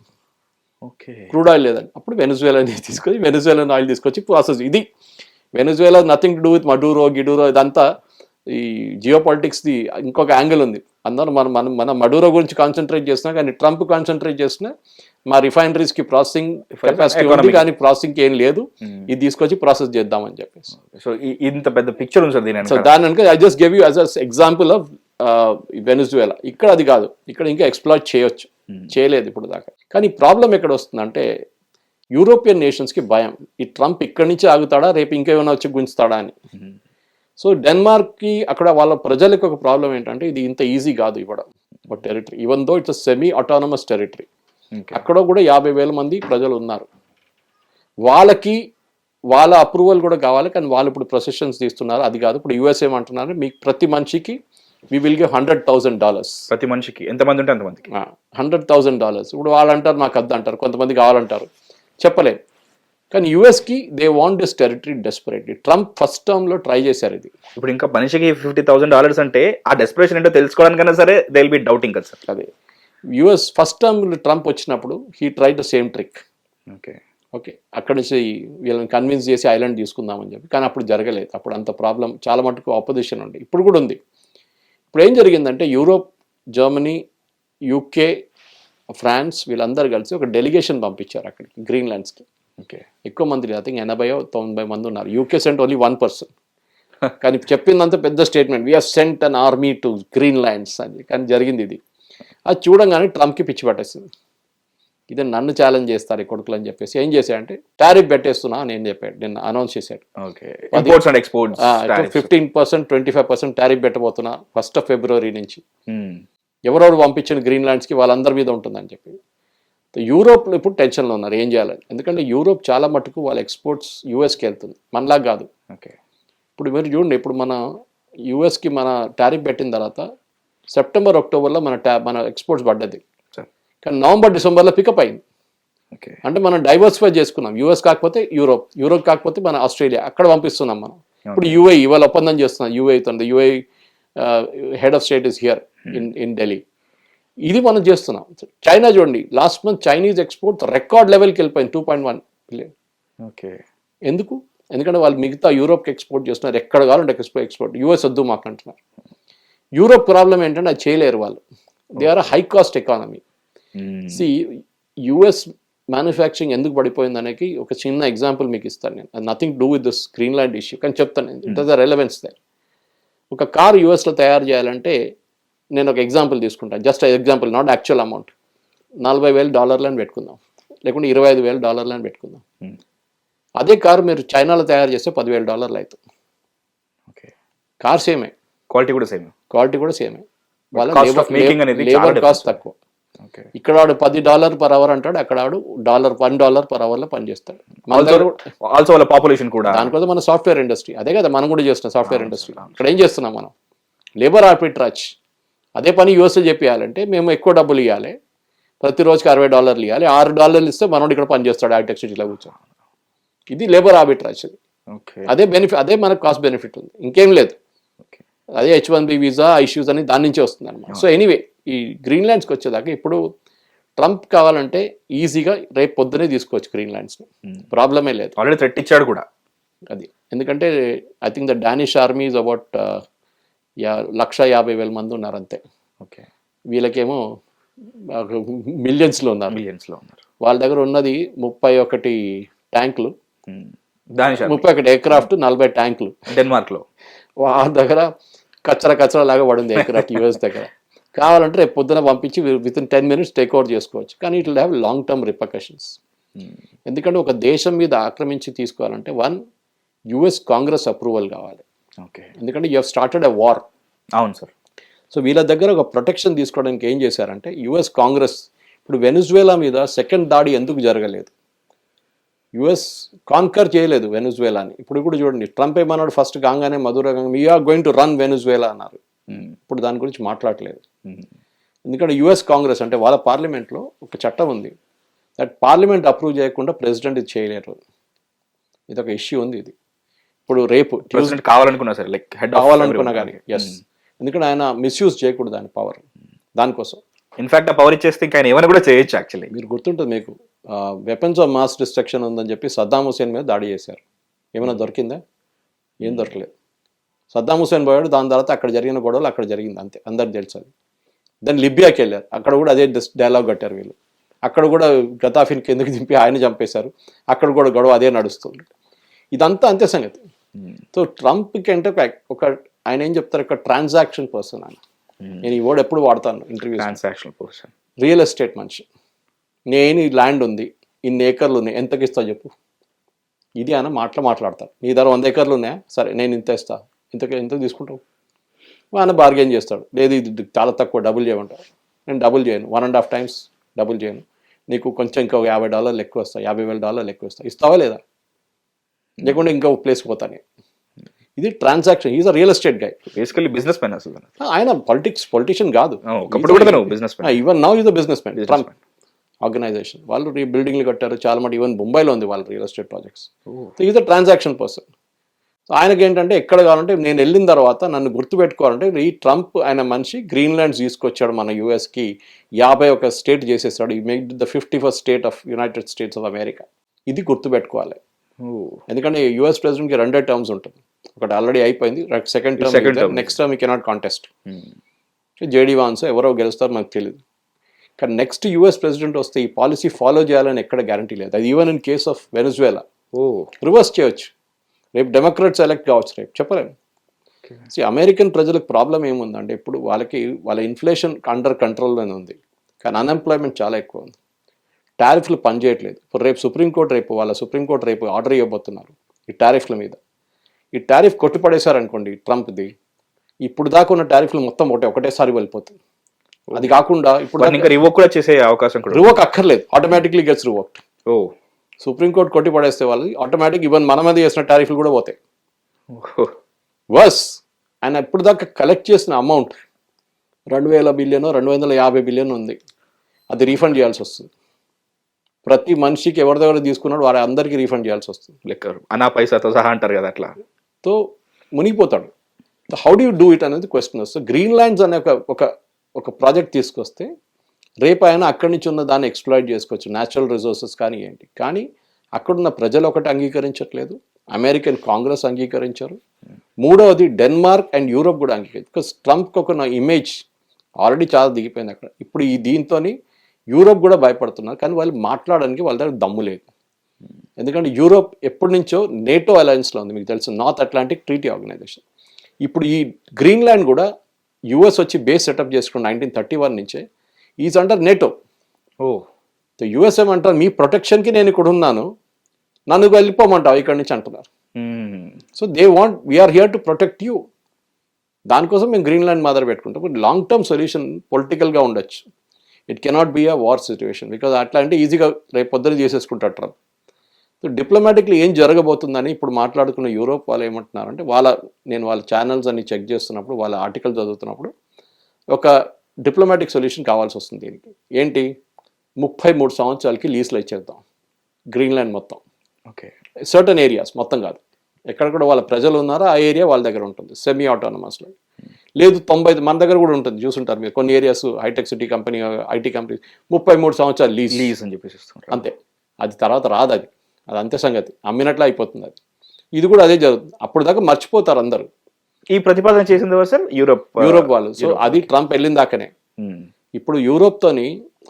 క్రూడ్ ఆయిల్ లేదని. అప్పుడు వెనిజువేలాని తీసుకొని వెనిజువేలన్ ఆయిల్ తీసుకొచ్చి ప్రాసెస్. ఇది Venezuela nothing to do with Maduro గిడూరో, ఇదంతా ఈ జియో పాలిటిక్స్ది ఇంకొక యాంగిల్ ఉంది. అందరూ మన మడూరో గురించి కాన్సన్ట్రేట్ చేస్తున్నా, కానీ ట్రంప్ కాన్సన్ట్రేట్ చేస్తున్నా మా రిఫైనరీస్ కి ప్రాసెసింగ్ కెపాసిటీ ఉంది కానీ ప్రాసెసింగ్ ఏం లేదు, ఇది తీసుకొచ్చి ప్రాసెస్ చేద్దామని చెప్పేసి. సో ఇంత పెద్ద పిక్చర్ ఉంది సార్ దీని. సో దాని వెనక I just give you as a example of Venezuela. ఇక్కడ అది కాదు, ఇక్కడ ఇంకా ఎక్స్ప్లాయిట్ చేయొచ్చు, చేయలేదు ఇప్పుడు దాకా. కానీ ప్రాబ్లం ఎక్కడ వస్తుందంటే యూరోపియన్ నేషన్స్కి భయం, ఈ ట్రంప్ ఇక్కడి నుంచి ఆగుతాడా, రేపు ఇంకేమైనా వచ్చి గుంచుతాడా అని. సో డెన్మార్క్కి అక్కడ వాళ్ళ ప్రజలకు ఒక ప్రాబ్లం ఏంటంటే ఇది ఇంత ఈజీ కాదు ఇవ్వడం ఒక territory, even though it's semi autonomous territory. అక్కడ కూడా 50,000 మంది ప్రజలు ఉన్నారు, వాళ్ళకి వాళ్ళ అప్రూవల్ కూడా కావాలి. కానీ వాళ్ళు ఇప్పుడు ప్రొసెషన్స్ తీస్తున్నారు, అది కాదు. ఇప్పుడు యూఎస్ ఏమంటున్నారు, మీకు ప్రతి మనిషికి we will give $100,000. ప్రతి మనిషికి ఎంతమంది ఉంటే అంతమందికి $100,000. ఇప్పుడు వాళ్ళు అంటారు నాకు వద్దు అంటారు, కొంతమంది కావాలంటారు, చెప్పలేదు. కానీ యూఎస్కి they want this territory desperately. Trump first టర్మ్లో ట్రై చేశారు ఇది. ఇప్పుడు ఇంకా మనిషికి $50,000 అంటే ఆ డెస్పరేషన్ ఏంటో తెలుసుకోవడానికైనా సరే దే విల్ బి డౌటింగ్ కదా సార్. అదే యుఎస్ ఫస్ట్ టర్మ్లో ట్రంప్ వచ్చినప్పుడు he try the same trick. Okay అక్కడి నుంచి వీళ్ళని కన్విన్స్ చేసి ఐలాండ్ తీసుకుందామని చెప్పి, కానీ అప్పుడు జరగలేదు. అప్పుడు అంత ప్రాబ్లం, చాలా మటుకు ఆపోజిషన్ ఉంది, ఇప్పుడు కూడా ఉంది. ఇప్పుడు ఏం జరిగిందంటే యూరోప్, జర్మనీ, యూకే, ఫ్రాన్స్ వీళ్ళందరూ కలిసి ఒక డెలిగేషన్ పంపించారు అక్కడికి గ్రీన్లాండ్స్కి. ఎక్కువ మంది, ఐ థింక్ 80-90 మంది ఉన్నారు. UK sent only 1 person. కానీ చెప్పిందంతా పెద్ద statement we're sent an army to green lands అని, కానీ జరిగింది ఇది. అది చూడంగానే ట్రంప్కి పిచ్చి పట్టేసింది. ఇది నన్ను ఛాలెంజ్ చేస్తారు ఈ కొడుకులు అని చెప్పేసి ఏం చేశాడంటే టారిఫ్ పెట్టేస్తున్నా అని ఏం చెప్పాడు, నిన్న అనౌన్స్ చేశాడు. Okay, imports and exports 15%, 25% tariff పెట్టబోతున్నా 1st February నుంచి. ఎవరెవరు పంపించిన గ్రీన్ ల్యాండ్స్కి వాళ్ళందరి మీద ఉంటుందని చెప్పి. యూరోప్లో ఇప్పుడు టెన్షన్లో ఉన్నారు ఏం చేయాలని, ఎందుకంటే యూరోప్ చాలా మటుకు వాళ్ళ ఎక్స్పోర్ట్స్ యూఎస్కి వెళ్తుంది, మనలా కాదు. ఓకే, ఇప్పుడు మీరు చూడండి, ఇప్పుడు మన యూఎస్కి మన టారిఫ్ పెట్టిన తర్వాత సెప్టెంబర్, అక్టోబర్లో మన ఎక్స్పోర్ట్స్ పడ్డది, కానీ నవంబర్, డిసెంబర్లో పికప్ అయింది. ఓకే, అంటే మనం డైవర్సిఫై చేసుకున్నాం. యూఎస్ కాకపోతే యూరోప్ కాకపోతే మన ఆస్ట్రేలియా, అక్కడ పంపిస్తున్నాం మనం. ఇప్పుడు యూఏఈ ఇవాళ ఒప్పందం చేస్తున్నాం యూఏఈతో. UAE head of state is here in Delhi. ఇది మనం చేస్తున్నాం. చైనా చూడండి, last month Chinese export record లెవెల్కి వెళ్ళిపోయింది, 2.1 బిలియన్. ఓకే, ఎందుకు? ఎందుకంటే వాళ్ళు మిగతా యూరోప్కి ఎక్స్పోర్ట్ చేస్తున్నారు, ఎక్కడ కావాలంటే ఎక్స్పోర్ట్. యూఎస్ వద్దు మాకు అంటున్నారు. యూరోప్ ప్రాబ్లం ఏంటంటే అది చేయలేరు వాళ్ళు, they are high cost economy. See US manufacturing ఎందుకు పడిపోయింది అనేది ఒక చిన్న ఎగ్జాంపుల్ మీకు ఇస్తాను నేను. అది nothing do with this Greenland issue, కానీ చెప్తాను it is the relevance they. ఒక కార్ యూఎస్లో తయారు చేయాలంటే నేను ఒక ఎగ్జాంపుల్ తీసుకుంటాను, just example, not actual amount. $40,000 అని పెట్టుకుందాం, లేకుంటే $25,000 అని పెట్టుకుందాం. అదే కారు మీరు చైనాలో తయారు చేస్తే $10,000 అవుతుంది. ఓకే, కార్ సేమే, క్వాలిటీ కూడా సేమే. వాళ్ళ లేబర్ కాస్ట్ తక్కువ. ఇక్కడ వాడు $10 per hour అంటాడు, అక్కడ వాడు $1 per hour లో పనిచేస్తాడు. ఆల్సో వాళ్ళ పాపులేషన్ కూడా. దానికోసం మన సాఫ్ట్వేర్ ఇండస్ట్రీ అదే కదా, మనం కూడా చేస్తున్నాం సాఫ్ట్వేర్ ఇండస్ట్రీ. ఇక్కడ ఏం చేస్తున్నాం మనం, లేబర్ ఆర్బిట్రాజ్. అదే పని యూఎస్లో చెప్పేయాలంటే మేము ఎక్కువ డబ్బులు ఇవ్వాలి, ప్రతిరోజుకి $60 ఇవ్వాలి, $6 ఇస్తే మనోడు ఇక్కడ పనిచేస్తాడు హైటెక్ సిటీలో కూర్చొని. ఇది లేబర్ ఆర్బిట్రాజ్. అదే బెనిఫిట్, అదే మనకు కాస్ట్ బెనిఫిట్ ఉంది, ఇంకేం లేదు. అదే H1B వీసా ఇష్యూస్ అని దాని నుంచే వస్తుంది అనమాట. సో ఎనీవే, ఈ గ్రీన్లాండ్స్కి వచ్చేదాకా ఇప్పుడు ట్రంప్ కావాలంటే ఈజీగా రేపు పొద్దునే తీసుకోవచ్చు గ్రీన్లాండ్స్ని, ప్రాబ్లమే లేదు. ఆల్రెడీ థ్రెట్ ఇచ్చాడు కూడా అది. ఎందుకంటే I think the Danish army is about 150,000 మంది ఉన్నారు అంతే. ఓకే, వీళ్ళకేమో మిలియన్స్లో ఉన్నారు. వాళ్ళ దగ్గర ఉన్నది 31 ట్యాంకులు, 31 ఎయిర్క్రాఫ్ట్, 40 ట్యాంకులు. డెన్మార్క్లో వాళ్ళ దగ్గర కచ్చరా లాగా పడింది ఎయిర్క్రాఫ్ట్ యూఎస్ దగ్గర. కావాలంటే రేపు పొద్దున పంపించి వితిన్ 10 minutes టేక్ ఓవర్ చేసుకోవచ్చు. కానీ it will have long term repercussions. ఎందుకంటే ఒక దేశం మీద ఆక్రమించి తీసుకోవాలంటే యుఎస్ కాంగ్రెస్ అప్రూవల్ కావాలి. ఓకే, ఎందుకంటే you have started a war. అవును సార్. సో వీళ్ళ దగ్గర ఒక ప్రొటెక్షన్ తీసుకోవడానికి ఏం చేశారంటే యుఎస్ కాంగ్రెస్, ఇప్పుడు వెనిజువేలా మీద సెకండ్ దాడి ఎందుకు జరగలేదు, యుఎస్ కాన్కర్ చేయలేదు వెనిజువేలాని. ఇప్పుడు కూడా చూడండి, ట్రంప్ ఏమన్నాడు ఫస్ట్ కాగానే మధురగా we are going to run Venezuela అన్నారు. ఇప్పుడు దాని గురించి మాట్లాడలేదు. ఎందుకంటే యుఎస్ కాంగ్రెస్ అంటే వాళ్ళ పార్లమెంట్లో ఒక చట్టం ఉంది, దట్ పార్లమెంట్ అప్రూవ్ చేయకుండా ప్రెసిడెంట్ ఇది చేయలేరు. ఇది ఒక ఇష్యూ ఉంది. ఇది ఇప్పుడు రేపు కావాలనుకున్నా సరే, లైక్ కావాలనుకున్నా కానీ ఎస్, ఎందుకంటే ఆయన మిస్యూజ్ చేయకూడదు ఆయన పవర్. దానికోసం ఇన్ఫాక్ట్ ఆ పవర్ ఇచ్చేస్తే ఇంకా ఆయన ఏమైనా కూడా చేయొచ్చు. యాక్చువల్లీ మీరు గుర్తుంటుంది మీకు, వెపన్స్ ఆఫ్ మాస్ డిస్ట్రక్షన్ ఉందని చెప్పి సద్దాం హుసేన్ మీద దాడి చేశారు. ఏమైనా దొరికిందా? ఏం దొరకలేదు. సద్దాం హుసేన్ పోయాడు, దాని తర్వాత అక్కడ జరిగిన గొడవలు అక్కడ జరిగింది అంతే, అందరికి తెలుసు అది. దెన్ లిబియాకి వెళ్ళారు, అక్కడ కూడా అదే డైలాగ్ కట్టారు వీళ్ళు. అక్కడ కూడా గతాఫిన్ కిందకి దింపి ఆయన చంపేశారు, అక్కడ కూడా గొడవ అదే నడుస్తుంది. ఇదంతా అంతే సంగతి. సో ట్రంప్కి అంటే ఒక ఆయన ఏం చెప్తారు, ఒక ట్రాన్సాక్షన్ పర్సన్ ఆయన. నేను ఈ వర్డ్ ఎప్పుడు వాడతాను interview, transaction person, real estate మనిషి. నేను ఈ ల్యాండ్ ఉంది, ఇన్ని ఏకర్లు ఉన్నాయి, ఎంతకి ఇస్తావు చెప్పు, ఇది ఆయన మాట్లాడతారు. నీ దగ్గర 100 acres ఉన్నాయా, సరే నేను ఇంత ఇస్తా, ఎంత తీసుకుంటావు? ఆయన బార్గెన్ చేస్తాడు, లేదు ఇది చాలా తక్కువ, డబుల్ చేయమంటారు. నేను డబుల్ చేయను, 1.5 times డబుల్ చేయను, నీకు కొంచెం ఇంకా $50 ఎక్కువ వస్తా, $50,000 ఎక్కువ వస్తా, ఇస్తావా లేదా? లేకుంటే ఇంకా ప్లేస్ పోతాను. ఇది transaction. Is a real estate guy, basically business man. అసలు ఆయన పొలిటీషియన్ కాదు, even now is a business man. Trump organization వాళ్ళు బిల్డింగ్లు కట్టారు చాలా మటు, ఈవెన్ ముంబైలో ఉంది వాళ్ళ real estate projects. Is a transaction person. ఆయనకి ఏంటంటే ఎక్కడ కావాలంటే నేను వెళ్ళిన తర్వాత నన్ను గుర్తుపెట్టుకోవాలంటే ఈ ట్రంప్ ఆయన మనిషి గ్రీన్లాండ్స్ తీసుకొచ్చాడు మన యూఎస్కి, 51 స్టేట్ చేసేసాడు. ఈ make the 51st state of United states of America. ఇది గుర్తుపెట్టుకోవాలి. ఎందుకంటే యుఎస్ ప్రెసిడెంట్కి 2 terms ఉంటుంది, ఒకటి ఆల్రెడీ అయిపోయింది, సెకండ్ టర్మ్, నెక్స్ట్ టర్మ్ ఈ కెనాట్ కాంటెస్ట్. జేడీ వాన్స్ ఎవరో గెలుస్తారు మనకు తెలియదు. కానీ నెక్స్ట్ యుఎస్ ప్రెసిడెంట్ వస్తే ఈ పాలసీ ఫాలో చేయాలని ఎక్కడ గ్యారంటీ లేదు. అది even in case of Venezuela reverse చేయొచ్చు. రేపు డెమోక్రాట్స్ ఎలక్ట్ కావచ్చు, రేపు చెప్పలేము. అమెరికన్ ప్రజలకు ప్రాబ్లం ఏముందంటే ఇప్పుడు వాళ్ళ ఇన్ఫ్లేషన్ అండర్ కంట్రోల్లోనే ఉంది, కానీ అన్ఎంప్లాయ్మెంట్ చాలా ఎక్కువ ఉంది. టారిఫ్లు పనిచేయట్లేదు. ఇప్పుడు రేపు సుప్రీంకోర్టు రేపు ఆర్డర్ ఇవ్వబోతున్నారు ఈ టారిఫ్ల మీద. ఈ టారిఫ్ కొట్టిపడేశారనుకోండి ట్రంప్ది, ఇప్పుడు దాకా ఉన్న టారిఫ్లు మొత్తం ఒకటేసారి వెళ్ళిపోతుంది. అది కాకుండా ఇప్పుడు ఇంకా రివోక్ కూడా చేసే అవకాశం కూడా రివోక్ అక్కర్లేదు, ఆటోమేటిక్లీ గెట్స్ రివోక్డ్. సుప్రీంకోర్టు కొట్టి పడేస్తే వాళ్ళు ఆటోమేటిక్ ఈవెన్ మన మీద చేసిన టారిఫ్లు కూడా పోతాయి. వర్స్ ఆయన ఇప్పుడు దాకా కలెక్ట్ చేసిన అమౌంట్ 2,000 బిలియన్ 250 బిలియన్ ఉంది, అది రీఫండ్ చేయాల్సి వస్తుంది. ప్రతి మనిషికి ఎవరి దగ్గర తీసుకున్నాడు వారి అందరికీ రీఫండ్ చేయాల్సి వస్తుంది. లెక్క అనా పైసాతో సహా అంటారు కదా, అట్లా తో మునిగిపోతాడు. How do you do it అనేది క్వశ్చన్ వస్తుంది. గ్రీన్ ల్యాండ్స్ అనే ఒక ప్రాజెక్ట్ తీసుకొస్తే రేపు ఆయన అక్కడి నుంచి ఉన్న దాన్ని ఎక్స్ప్లాయిట్ చేసుకోవచ్చు, న్యాచురల్ రిసోర్సెస్ కానీ ఏంటి. కానీ అక్కడున్న ప్రజలు ఒకటి అంగీకరించట్లేదు, అమెరికన్ కాంగ్రెస్ అంగీకరించారు, మూడవది డెన్మార్క్ అండ్ యూరోప్ కూడా అంగీకరించారు. బికాస్ ట్రంప్కి ఒక ఇమేజ్ ఆల్రెడీ చాలా దిగిపోయింది అక్కడ. ఇప్పుడు ఈ దీంతో యూరోప్ కూడా భయపడుతున్నారు, కానీ వాళ్ళు మాట్లాడడానికి వాళ్ళ దగ్గర దమ్ము లేదు. ఎందుకంటే యూరోప్ ఎప్పటి నుంచో నేటో అలయన్స్లో ఉంది, మీకు తెలుసు, నార్త్ అట్లాంటిక్ ట్రీటీ ఆర్గనైజేషన్. ఇప్పుడు ఈ గ్రీన్లాండ్ కూడా యుఎస్ వచ్చి బేస్ సెటప్ చేసుకున్న 1931 నుంచే ఈజ్ అండర్ నేటో. యుఎస్ ఏమంటారు, మీ ప్రొటెక్షన్కి నేను ఇక్కడ ఉన్నాను, నన్ను వెళ్ళిపోమంటావు ఇక్కడి నుంచి అంటున్నారు. So they want we're here to protect you. దానికోసం మేము గ్రీన్లాండ్ మాదర్ పెట్టుకుంటాం. బట్ లాంగ్ టర్మ్ సొల్యూషన్ పొలిటికల్గా ఉండొచ్చు. It cannot be a war situation, because అట్లా అంటే ఈజీగా రేపు పొద్దున చేసేసుకుంటారు ట్రంప్. సో డిప్లొమాటిక్లీ ఏం జరగబోతుందని ఇప్పుడు మాట్లాడుకున్న యూరోప్ వాళ్ళు ఏమంటున్నారంటే, నేను వాళ్ళ ఛానల్స్ అన్ని చెక్ చేస్తున్నప్పుడు, వాళ్ళ ఆర్టికల్ చదువుతున్నప్పుడు ఒక డిప్లొమాటిక్ సొల్యూషన్ కావాల్సి వస్తుంది దీనికి. ఏంటి, 33 సంవత్సరాలకి లీజ్లో ఇచ్చేద్దాం గ్రీన్లాండ్ మొత్తం. ఓకే, సర్టన్ ఏరియాస్ మొత్తం కాదు, ఎక్కడెక్కడ వాళ్ళ ప్రజలు ఉన్నారో ఆ ఏరియా వాళ్ళ దగ్గర ఉంటుంది, సెమీ ఆటోనమస్లో. లేదు 90 మన దగ్గర కూడా ఉంటుంది, చూసుంటారు మీరు కొన్ని ఏరియాస్, హైటెక్ సిటీ కంపెనీ, ఐటీ కంపెనీ 33 సంవత్సరాలు లీజ్ అని చెప్పేసి అంతే. అది తర్వాత రాదు, అది అంతే సంగతి, అమ్మినట్లు అయిపోతుంది అది. ఇది కూడా అదే జరుగుతుంది. అప్పుడు దాకా మర్చిపోతారు అందరూ. ఈ ప్రతిపాదన చేసింది సార్ యూరోప్ వాళ్ళు. సో అది ట్రంప్ వెళ్ళిన దాకానే. ఇప్పుడు యూరోప్తోని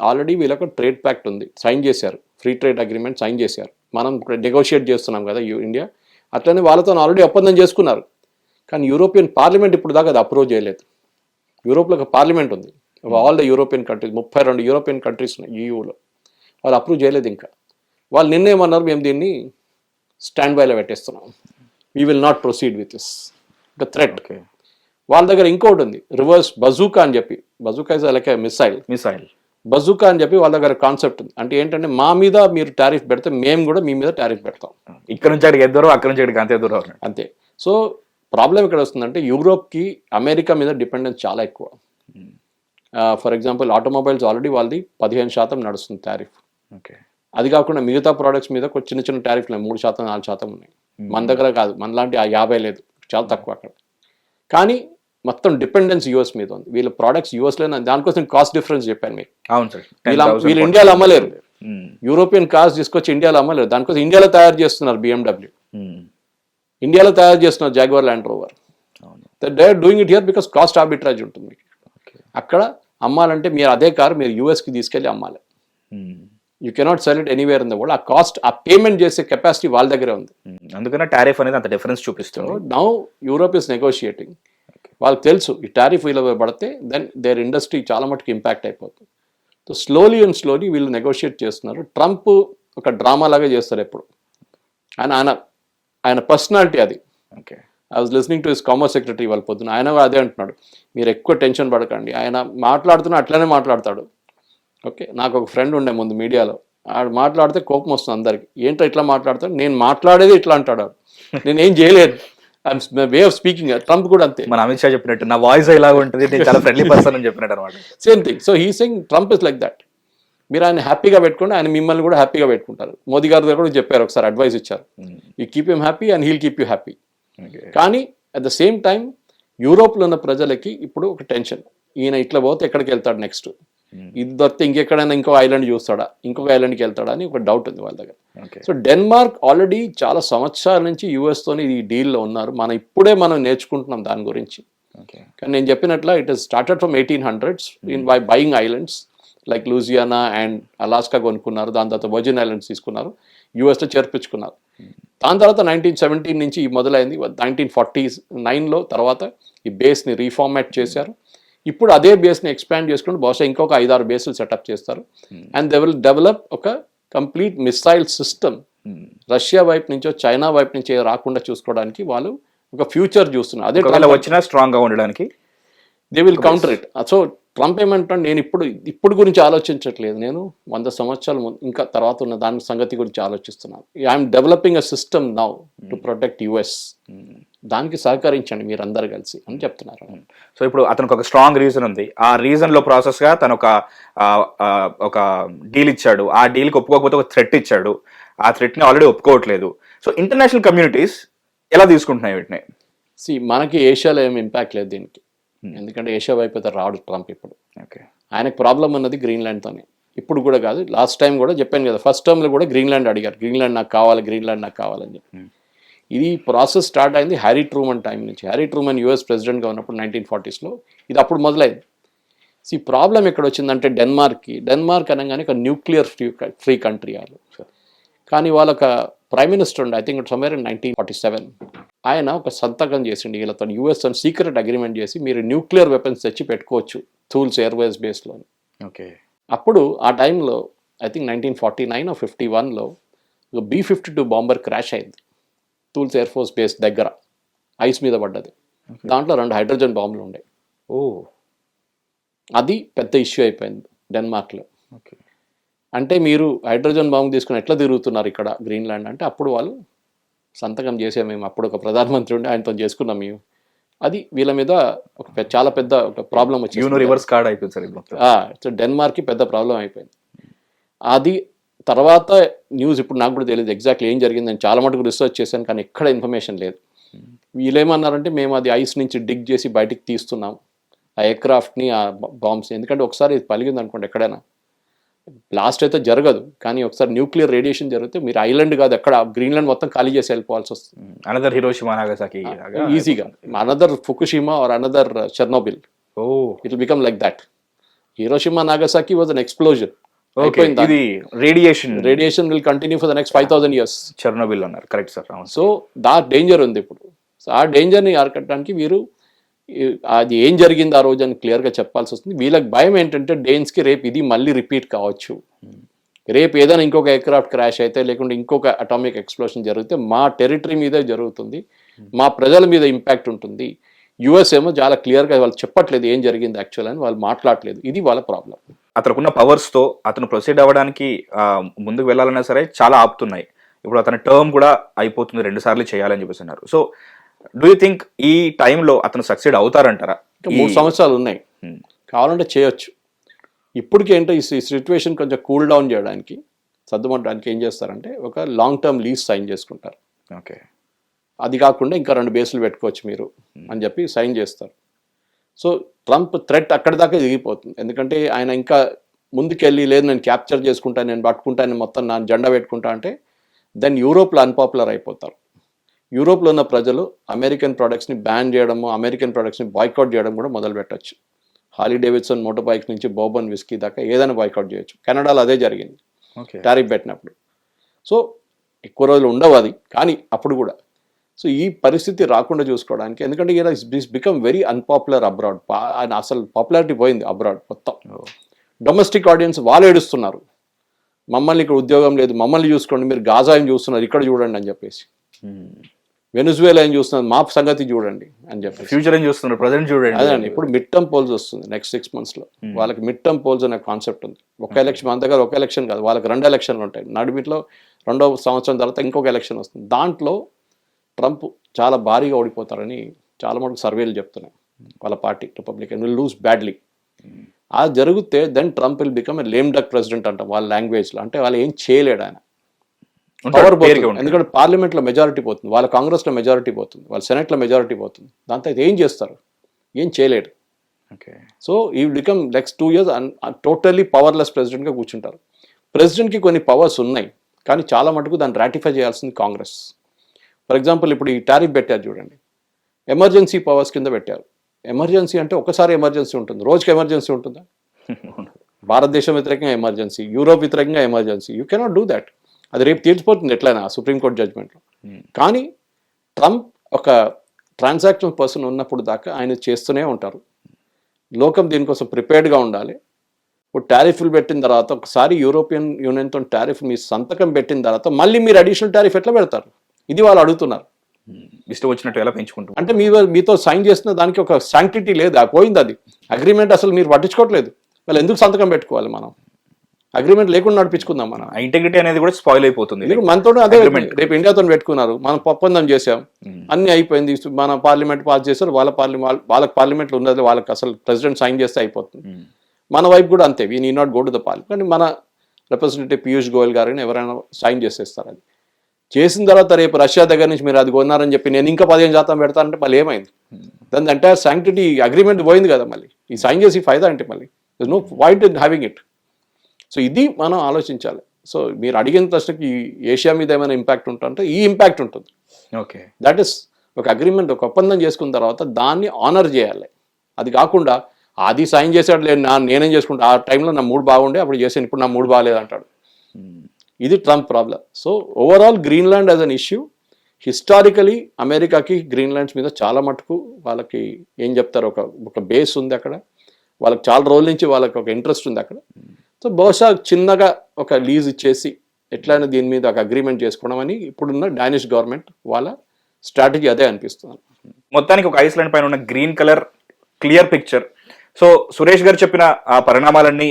ఆల్రెడీ వీళ్ళకు ట్రేడ్ ప్యాక్ట్ ఉంది, సైన్ చేశారు, ఫ్రీ ట్రేడ్ అగ్రిమెంట్ సైన్ చేశారు. మనం నెగోషియేట్ చేస్తున్నాం కదా ఇండియా, అట్లనే వాళ్ళతో ఆల్రెడీ ఒప్పందం చేసుకున్నారు. కానీ యూరోపియన్ పార్లమెంట్ ఇప్పుడు దాకా అది అప్రూవ్ చేయలేదు. యూరోప్లో ఒక పార్లమెంట్ ఉంది, all the European countries, 32 European countries ఉన్నాయి ఈయూలో, వాళ్ళు అప్రూవ్ చేయలేదు ఇంకా. వాళ్ళు నిన్నేమన్నారు, మేము దీన్ని స్టాండ్ బైలో పెట్టేస్తున్నాం, we will not proceed with this, ఒక థ్రెట్. వాళ్ళ దగ్గర ఇంకోటి ఉంది, రివర్స్ బజూకా అని చెప్పి, bazooka is like missile bazooka అని చెప్పి వాళ్ళ దగ్గర కాన్సెప్ట్ ఉంది. అంటే ఏంటంటే, మా మీద మీరు టారిఫ్ పెడితే మేము కూడా మీ మీద టారిఫ్ పెడతాం, ఇక్కడ నుంచి అడిగి ఎద్దరు, అక్కడ నుంచి అడిగి అంతే దూరం అంతే. సో ప్రాబ్లం ఎక్కడ వస్తుందంటే, యూరోప్కి అమెరికా మీద డిపెండెన్స్ చాలా ఎక్కువ. ఫర్ ఎగ్జాంపుల్ ఆటోమొబైల్స్ ఆల్రెడీ వాళ్ళది 15% నడుస్తుంది టారిఫ్. ఓకే, అది కాకుండా మిగతా ప్రోడక్ట్స్ మీద చిన్న చిన్న టారిఫ్లు 3%, 4% ఉన్నాయి. మన దగ్గర కాదు, మనలాంటి 50 లేదు, చాలా తక్కువ అక్కడ. కానీ మొత్తం డిపెండెన్స్ యూఎస్ మీద ఉంది. వీళ్ళ ప్రోడక్ట్స్ యూఎస్లోనే, దానికోసం కాస్ట్ డిఫరెన్స్ చెప్పాను మీకు. అవును సార్, వీళ్ళు ఇండియాలో అమ్మలేరు, యూరోపియన్ కార్స్ తీసుకొచ్చి ఇండియాలో అమ్మలేరు. దానికోసం ఇండియాలో తయారు చేస్తున్నారు BMW, ఇండియాలో తయారు చేస్తున్నారు Jaguar Land Rover. They are doing it here because cost arbitrage ఉంటుంది మీకు. అక్కడ అమ్మాలంటే మీరు అదే కారు మీరు యూఎస్కి తీసుకెళ్ళి అమ్మాలి. You cannot sell it anywhere in the world. ఆ కాస్ట్, ఆ పేమెంట్ చేసే కెపాసిటీ వాళ్ళ దగ్గరే ఉంది. అందుకనే టారిఫ్ అనేది అంత డిఫరెన్స్ చూపిస్తుంది. Now Europe is negotiating. వాళ్ళకి తెలుసు ఈ టారిఫ్ వీళ్ళ పడితే దెన్ దేర్ ఇండస్ట్రీ చాలా మటుకు ఇంపాక్ట్ అయిపోతుంది. సో స్లోలీ అండ్ స్లోలీ వీళ్ళు నెగోషియేట్ చేస్తున్నారు. ట్రంప్ ఒక డ్రామా లాగా చేస్తారు ఎప్పుడు. ఆయన పర్సనాలిటీ అది. Okay, I was listening to his commerce secretary వాళ్ళ పొద్దున, ఆయన అదే అంటున్నాడు, మీరు ఎక్కువ టెన్షన్ పడకండి, ఆయన మాట్లాడుతున్నా అట్లనే మాట్లాడతాడు. ఓకే, నాకు ఒక ఫ్రెండ్ ఉండే ముందు మీడియాలో, ఆడు మాట్లాడితే కోపం వస్తుంది అందరికి, ఏంటో ఇట్లా మాట్లాడతాడు, నేను మాట్లాడేది ఇట్లా అంటాడు, నేను ఏం చేయలేదు, వే ఆఫ్ స్పీకింగ్. ట్రంప్ కూడా అంతే, మన అమిత్ షా చెప్పినట్టు నా వాయిస్ ఇలా ఉంటుంది, నేను చాలా ఫ్రెండ్లీ పర్సన్ అని చెప్పినట్టు అనమాట. Same thing. So he saying Trump is like that. మీరు ఆయన హ్యాపీగా పెట్టుకోండి, ఆయన మిమ్మల్ని కూడా హ్యాపీగా పెట్టుకుంటారు. మోదీ గారి దగ్గర కూడా చెప్పారు, ఒకసారి అడ్వైస్ ఇచ్చారు, you keep him happy and he'll keep you happy. కానీ అట్ ద సేమ్ టైం యూరోప్లో ఉన్న ప్రజలకి ఇప్పుడు ఒక టెన్షన్, ఈయన ఇట్లా పోతే ఎక్కడికి వెళ్తాడు నెక్స్ట్, ఇది దొరికితే ఇంకెక్కడైనా ఇంకో ఐలాండ్ చూస్తాడా, ఇంకొక ఐలాండ్కి వెళ్తాడా అని ఒక డౌట్ ఉంది వాళ్ళ దగ్గర. సో డెన్మార్క్ ఆల్రెడీ చాలా సంవత్సరాల నుంచి యూఎస్తోని ఈ డీల్లో ఉన్నారు. ఇప్పుడే మనం నేర్చుకుంటున్నాం దాని గురించి. కానీ నేను చెప్పినట్ల it is started from 1800s in by buying islands like Louisiana and Alaska కొనుక్కున్నారు, దాని తర్వాత వర్జిన్ ఐలాండ్స్ తీసుకున్నారు, యూఎస్లో చేర్పించుకున్నారు. దాని తర్వాత 1917 నుంచి మొదలైంది. 1949లో తర్వాత ఈ బేస్ని రీఫార్మాట్ చేశారు. ఇప్పుడు అదే బేస్ని ఎక్స్పాండ్ చేసుకుని బహుశా ఇంకొక 5-6 బేస్లు సెటప్ చేస్తారు. అండ్ దే విల్ డెవలప్ ఒక కంప్లీట్ మిసైల్ సిస్టమ్ రష్యా వైపు నుంచో చైనా వైపు నుంచో రాకుండా చూసుకోవడానికి వాళ్ళు ఒక ఫ్యూచర్ చూస్తున్నారు. అదే ఒకవేళ వచ్చినా స్ట్రాంగ్ గా ఉండడానికి they will counter it. So Trump ఏమంటాడు, నేను ఇప్పుడు గురించి ఆలోచించట్లేదు, నేను 100 సంవత్సరాల ఇంకా తర్వాత ఉన్న దాని సంగతి గురించి ఆలోచిస్తున్నాను. I'm developing a system now to protect US. దానికి సహకరించండి మీరు అందరు కలిసి అని చెప్తున్నారు. సో ఇప్పుడు అతనికి ఒక స్ట్రాంగ్ రీజన్ ఉంది. ఆ రీజన్ లో ప్రాసెస్ గా తను ఒక డీల్ ఇచ్చాడు. ఆ డీల్కి ఒప్పుకోకపోతే ఒక థ్రెట్ ఇచ్చాడు. ఆ థ్రెట్ ని ఆల్రెడీ ఒప్పుకోవట్లేదు. సో ఇంటర్నేషనల్ కమ్యూనిటీస్ ఎలా తీసుకుంటున్నాయి వీటిని? మనకి ఏషియాలో ఏమి ఇంపాక్ట్ లేదు దీనికి, ఎందుకంటే ఏషియా వైపు అయితే రాడు ట్రంప్. ఇప్పుడు ఓకే, ఆయనకు ప్రాబ్లం ఉన్నది గ్రీన్లాండ్తోనే. ఇప్పుడు కూడా కాదు, లాస్ట్ టైం కూడా చెప్పాను కదా, ఫస్ట్ టర్మ్లో కూడా గ్రీన్లాండ్ అడిగారు, గ్రీన్లాండ్ నాకు కావాలి, గ్రీన్లాండ్ నాకు కావాలని చెప్పి. ఇది ప్రాసెస్ స్టార్ట్ అయింది హ్యారీ ట్రూమన్ టైం నుంచి. హ్యారీ ట్రూమన్ యుఎస్ ప్రెసిడెంట్గా ఉన్నప్పుడు 1940sలో ఇది అప్పుడు మొదలైంది. ప్రాబ్లం ఎక్కడ వచ్చిందంటే డెన్మార్క్ అనగానే ఒక న్యూక్లియర్ ఫ్రీ కంట్రీ వాళ్ళు. కానీ వాళ్ళొక ప్రైమ్ మినిస్టర్ ఉండే, ఐ థింక్ సమ్వేర్ ఇన్ 1947, ఆయన ఒక సంతకం చేసిండు వీళ్ళతో, యూఎస్ అని సీక్రెట్ అగ్రిమెంట్ చేసి మీరు న్యూక్లియర్ వెపన్స్ తెచ్చి పెట్టుకోవచ్చు థూల్స్ ఎయిర్వేస్ బేస్లో. ఓకే, అప్పుడు ఆ టైంలో I think 1949 or 51లో B-52 bomber crash అయింది థూల్స్ ఎయిర్ ఫోర్స్ బేస్ దగ్గర, ఐస్ మీద పడ్డది. దాంట్లో 2 హైడ్రోజన్ బాంబులు ఉండే. అది పెద్ద ఇష్యూ అయిపోయింది డెన్మార్క్లో. ఓకే, అంటే మీరు హైడ్రోజన్ బాంబు తీసుకుని ఎట్లా తిరుగుతున్నారు ఇక్కడ గ్రీన్లాండ్ అంటే, అప్పుడు వాళ్ళు సంతకం చేసే, మేము అప్పుడు ఒక ప్రధానమంత్రి ఉండి ఆయనతో చేసుకున్నాం మేము. అది వీళ్ళ మీద ఒక చాలా పెద్ద ఒక ప్రాబ్లం వచ్చింది. రివర్స్ కార్డ్ అయిపోయింది. సో డెన్మార్క్కి పెద్ద ప్రాబ్లం అయిపోయింది. అది తర్వాత న్యూస్ ఇప్పుడు నాకు కూడా తెలియదు ఎగ్జాక్ట్లీ ఏం జరిగింది. నేను చాలా మటుకు రీసెర్చ్ చేశాను కానీ ఎక్కడ ఇన్ఫర్మేషన్ లేదు. వీళ్ళు ఏమన్నారంటే మేము అది ఐస్ నుంచి డిగ్ చేసి బయటికి తీస్తున్నాం ఆ ఎయిర్క్రాఫ్ట్ని, ఆ బాంబ్స్. ఎందుకంటే ఒకసారి ఇది పలిగింది అనుకోండి ఎక్కడైనా, బ్లాస్ట్ అయితే జరగదు కానీ ఒకసారి న్యూక్లియర్ రేడియేషన్ జరిగితే మీరు ఐలాండ్ కాదు ఎక్కడ గ్రీన్లాండ్ మొత్తం ఖాళీ చేసి వెళ్ళిపోవాల్సి వస్తుంది. అనదర్ హిరోషిమా నాగసాకి ఈజీగా, another Fukushima or another Chernobyl. It will become like that. Hiroshima Nagasaki was an explosion. ఇది radiation will continue for the next 5000 years. Chernobyl అన్నారు, correct sir. So the danger ఉంది ఇప్పుడు. So ఆ డేంజర్ని అరికట్టడానికి వీరు అది ఏం జరిగింది ఆ రోజు అని క్లియర్గా చెప్పాల్సి వస్తుంది. వీళ్ళకి భయం ఏంటంటే డేన్స్కి రేపు ఇది మళ్ళీ రిపీట్ కావచ్చు, రేపు ఏదైనా ఇంకొక ఎయిర్క్రాఫ్ట్ క్రాష్ అయితే లేకుంటే ఇంకొక అటామిక్ ఎక్స్ప్లోషన్ జరిగితే మా టెరిటరీ మీదే జరుగుతుంది, మా ప్రజల మీద ఇంపాక్ట్ ఉంటుంది. యుఎస్ ఏమో చాలా క్లియర్గా వాళ్ళు చెప్పట్లేదు ఏం జరిగింది యాక్చువల్ అని, వాళ్ళు మాట్లాడలేదు. ఇది వాళ్ళ ప్రాబ్లం. అతనుకున్న పవర్స్తో అతను ప్రొసీడ్ అవ్వడానికి ముందుకు వెళ్ళాలన్నా సరే చాలా ఆపుతున్నాయి. ఇప్పుడు అతని టర్మ్ కూడా అయిపోతుంది, 2 సార్లు చేయాలని చెప్పేస్తున్నారు. సో డూ యూ థింక్ ఈ టైంలో అతను సక్సీడ్ అవుతారంటారా? 3 సంవత్సరాలు ఉన్నాయి, కావాలంటే చేయొచ్చు. ఇప్పటికి ఏంటో ఈ సిచ్యువేషన్ కొంచెం కూల్ డౌన్ చేయడానికి, సర్దుమట్టడానికి ఏం చేస్తారంటే ఒక లాంగ్ టర్మ్ లీజ్ సైన్ చేసుకుంటారు. ఓకే, అది కాకుండా ఇంకా 2 బేసులు పెట్టుకోవచ్చు మీరు అని చెప్పి సైన్ చేస్తారు. సో ట్రంప్ థ్రెట్ అక్కడి దాకా దిగిపోతుంది. ఎందుకంటే ఆయన ఇంకా ముందుకెళ్ళి లేదు నేను క్యాప్చర్ చేసుకుంటాను, నేను పట్టుకుంటాను, మొత్తం నా జెండా పెట్టుకుంటా అంటే దెన్ యూరోప్లో అన్పాపులర్ అయిపోతారు. యూరోప్లో ఉన్న ప్రజలు అమెరికన్ ప్రొడక్ట్స్ని బ్యాన్ చేయడము, అమెరికన్ ప్రొడక్ట్స్ని బాయ్కాట్ చేయడం కూడా మొదలు పెట్టచ్చు. హార్లీ డేవిడ్సన్ మోటార్ బైక్స్ నుంచి బోర్బన్ విస్కీ దాకా ఏదైనా బాయ్కాట్ చేయొచ్చు. కెనడాలో అదే జరిగింది టారిఫ్ పెట్టినప్పుడు. సో ఎక్కువ రోజులు ఉండవు అది, కానీ అప్పుడు కూడా. సో ఈ పరిస్థితి రాకుండా చూసుకోవడానికి, ఎందుకంటే ఈయన is become very unpopular abroad. ఆయన అసలు పాపులారిటీ పోయింది అబ్రాడ్ మొత్తం. డొమెస్టిక్ ఆడియన్స్ వాళ్ళు ఏడుస్తున్నారు, మమ్మల్ని ఇక్కడ ఉద్యోగం లేదు, మమ్మల్ని చూసుకోండి, మీరు గాజా ఏం చూస్తున్నారు ఇక్కడ చూడండి అని చెప్పేసి, వెనుజువేలా ఏం చూస్తున్నారు మా సంగతి చూడండి అని చెప్పి, ఫ్యూచర్ ఏం చూస్తున్నారు ప్రజెంట్ చూడండి. అదండి ఇప్పుడు మిడ్ టర్మ్ పోల్స్ వస్తుంది నెక్స్ట్ 6 monthsలో. వాళ్ళకి మిడ్ టర్మ్ పోల్స్ అనే కాన్సెప్ట్ ఉంది. ఒక ఎలక్షన్, మన దగ్గర ఒక ఎలక్షన్ కాదు, వాళ్ళకి 2 ఎలక్షన్లు ఉంటాయి. నడిమిట్లో 2వ సంవత్సరం తర్వాత ఇంకొక ఎలక్షన్ వస్తుంది. దాంట్లో ట్రంప్ చాలా భారీగా ఓడిపోతారని చాలా మటుకు సర్వేలు చెప్తున్నాయి. వాళ్ళ party republican will lose badly. అది జరిగితే then Trump will become a lame duck president అంటాం వాళ్ళ లాంగ్వేజ్లో. అంటే వాళ్ళు ఏం చేయలేడు, ఆయన పవర్ పోతుంది. ఎందుకంటే పార్లమెంట్లో మెజారిటీ పోతుంది, వాళ్ళ కాంగ్రెస్లో మెజారిటీ పోతుంది, వాళ్ళ సెనెట్లో మెజారిటీ పోతుంది. దాంతో అయితే ఏం చేస్తారు, ఏం చేయలేడు. సో ఈ become next 2 years totally powerless ప్రెసిడెంట్గా కూర్చుంటారు. ప్రెసిడెంట్కి కొన్ని పవర్స్ ఉన్నాయి కానీ చాలా మటుకు దాన్ని రాటిఫై చేయాల్సింది కాంగ్రెస్. ఫర్ ఎగ్జాంపుల్ ఇప్పుడు ఈ టారిఫ్ పెట్టారు చూడండి, ఎమర్జెన్సీ పవర్స్ కింద పెట్టారు. ఎమర్జెన్సీ అంటే ఒకసారి ఎమర్జెన్సీ ఉంటుంది, రోజుకి ఎమర్జెన్సీ ఉంటుందా? భారతదేశం వ్యతిరేకంగా ఎమర్జెన్సీ, యూరోప్ వ్యతిరేకంగా emergency, you cannot do that. అది రేపు తీర్చిపోతుంది ఎట్లయినా సుప్రీంకోర్టు జడ్జ్మెంట్లో. కానీ ట్రంప్ ఒక ట్రాన్సాక్షనల్ పర్సన్ ఉన్నప్పుడు దాకా ఆయన చేస్తూనే ఉంటారు. లోకం దీనికోసం ప్రిపేర్డ్గా ఉండాలి. ఇప్పుడు టారిఫ్లు పెట్టిన తర్వాత ఒకసారి యూరోపియన్ యూనియన్తో టారిఫ్ మీ సంతకం పెట్టిన తర్వాత మళ్ళీ మీరు అడిషనల్ టారిఫ్ ఎట్లా పెడతారు? ఇది వాళ్ళు అడుగుతున్నారు. ఇష్టం వచ్చినట్టు ఎలా పెంచుకుంటాం అంటే మీతో సైన్ చేసిన దానికి ఒక శాంక్టిటీ లేదు, పోయింది అది అగ్రిమెంట్. అసలు మీరు పట్టించుకోవట్లేదు, వాళ్ళు ఎందుకు సంతకం పెట్టుకోవాలి? మనం అగ్రిమెంట్ లేకుండా నడిపించుకుందాం. మనం ఇంటెగ్రిటీ అనేది కూడా స్పాయిల్ అయిపోతుంది. మీరు మనతో అదే రేపు ఇండియాతో పెట్టుకున్నారు, మనం ఒప్పందం చేసాం, అన్ని అయిపోయింది, మన పార్లమెంట్ పాస్ చేశారు, వాళ్ళకి పార్లమెంట్లో ఉన్నది, వాళ్ళకి అసలు ప్రెసిడెంట్ సైన్ చేస్తే అయిపోతుంది. మన వైపు కూడా అంతే, we need not go to the parliament. కానీ మన రిప్రజెంటేటివ్ పీయూష్ గోయల్ గారిని ఎవరైనా సైన్ చేసేస్తారు. అది చేసిన తర్వాత రేపు రష్యా దగ్గర నుంచి మీరు అది కొన్నారని చెప్పి నేను ఇంకా 15% పెడతానంటే మళ్ళీ ఏమైంది? దాని అంటే శాంక్టిటీ అగ్రిమెంట్ పోయింది కదా. మళ్ళీ ఈ సైన్ చేసి ఫైదా అంటే మళ్ళీ no point in having it. So ఇది మనం ఆలోచించాలి. సో మీరు అడిగిన ప్రశ్నకి ఏషియా మీద ఏమైనా ఇంపాక్ట్ ఉంటుందంటే ఈ ఇంపాక్ట్ ఉంటుంది. ఓకే, దట్ ఈస్ ఒక అగ్రిమెంట్, ఒక ఒప్పందం చేసుకున్న తర్వాత దాన్ని ఆనర్ చేయాలి. అది కాకుండా అది సైన్ చేసాడు లేదు నేనేం చేసుకుంటా, ఆ టైంలో నా మూడు బాగుండే అప్పుడు చేసాను, ఇప్పుడు నా మూడు బాగాలేదు అంటాడు. ఇది Trump problem. So overall Greenland as an issue, historically అమెరికాకి గ్రీన్లాండ్స్ మీద చాలా మటుకు వాళ్ళకి ఏం చెప్తారు, ఒక బేస్ ఉంది అక్కడ, వాళ్ళకి చాలా రోజుల నుంచి వాళ్ళకి ఒక ఇంట్రెస్ట్ ఉంది అక్కడ. సో బహుశా చిన్నగా ఒక లీజ్ ఇచ్చేసి ఎట్లయినా దీని మీద ఒక అగ్రిమెంట్ చేసుకోవడం అని ఇప్పుడున్న డానిష్ గవర్నమెంట్ వాళ్ళ స్ట్రాటజీ అదే అనిపిస్తుంది. మొత్తానికి ఒక ఐస్లాండ్ పైన ఉన్న green colour clear picture. So Suresh గారు చెప్పిన ఆ పరిణామాలన్నీ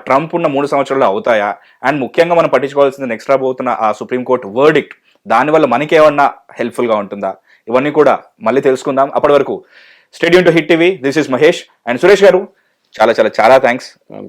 ట్రంప్ ఉన్న 3 సంవత్సరాలు అవుతాయా? అండ్ ముఖ్యంగా మనం పట్టించుకోవాల్సింది నెక్స్ట్ రాబోతున్న ఆ సుప్రీంకోర్టు వర్డిక్ట్, దానివల్ల మనకి ఏమన్నా హెల్ప్ఫుల్గా ఉంటుందా? ఇవన్నీ కూడా మళ్ళీ తెలుసుకుందాం. అప్పటి వరకు stay tune to hit TV. This is Mahesh and Suresh గారు. చాలా చాలా చాలా థ్యాంక్స్,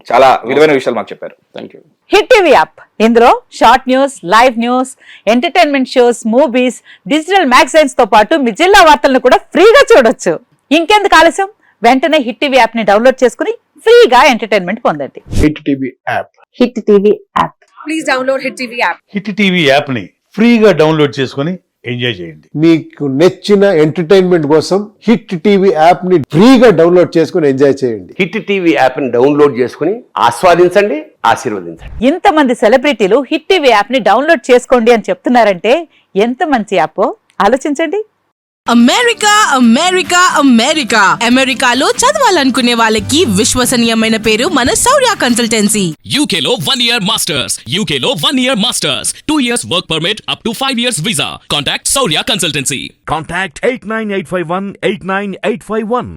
చాలా విలువైన విషయాలు మాకు చెప్పారు. Thank you. Hit TV app, ఇందులో short news, live news, entertainment shows, movies, digital magazines తో పాటు మీ జిల్లా వార్తలను కూడా ఫ్రీగా చూడొచ్చు. ఇంకెందుకు ఆలస్యం, వెంటనే హిట్ టీవీ యాప్ ని డౌన్లోడ్ చేసుకుని ఫ్రీగా ఎంటర్టైన్మెంట్ పొందండి. Hit TV app. Hit TV app. Please download hit TV app. Hit TV app ని ఫ్రీగా డౌన్లోడ్ చేసుకొని ఎంజాయ్ చేయండి. మీకు నచ్చిన ఎంటర్టైన్మెంట్ కోసం హిట్ టీవీ యాప్ ని ఫ్రీగా డౌన్లోడ్ చేసుకొని ఎంజాయ్ చేయండి. హిట్ టీవీ యాప్ ని డౌన్లోడ్ చేసుకుని ఆస్వాదించండి, ఆశీర్వదించండి. ఇంతమంది సెలబ్రిటీలు హిట్ టీవీ యాప్ ని డౌన్లోడ్ చేసుకోండి అని చెప్తున్నారంటే ఎంత మంచి యాప్ ఆలోచించండి. అమెరికా అమెరికా అమెరికా అమెరికాలో చదవాలనుకునే వాళ్ళకి విశ్వసనీయమైన పేరు మన శౌర్య కన్సల్టెన్సీ. UK లో 1 year masters. UK లో 1 year masters. 2 years work permit up to 5 years visa. Contact Saurya Consultancy. Contact 89851 89851.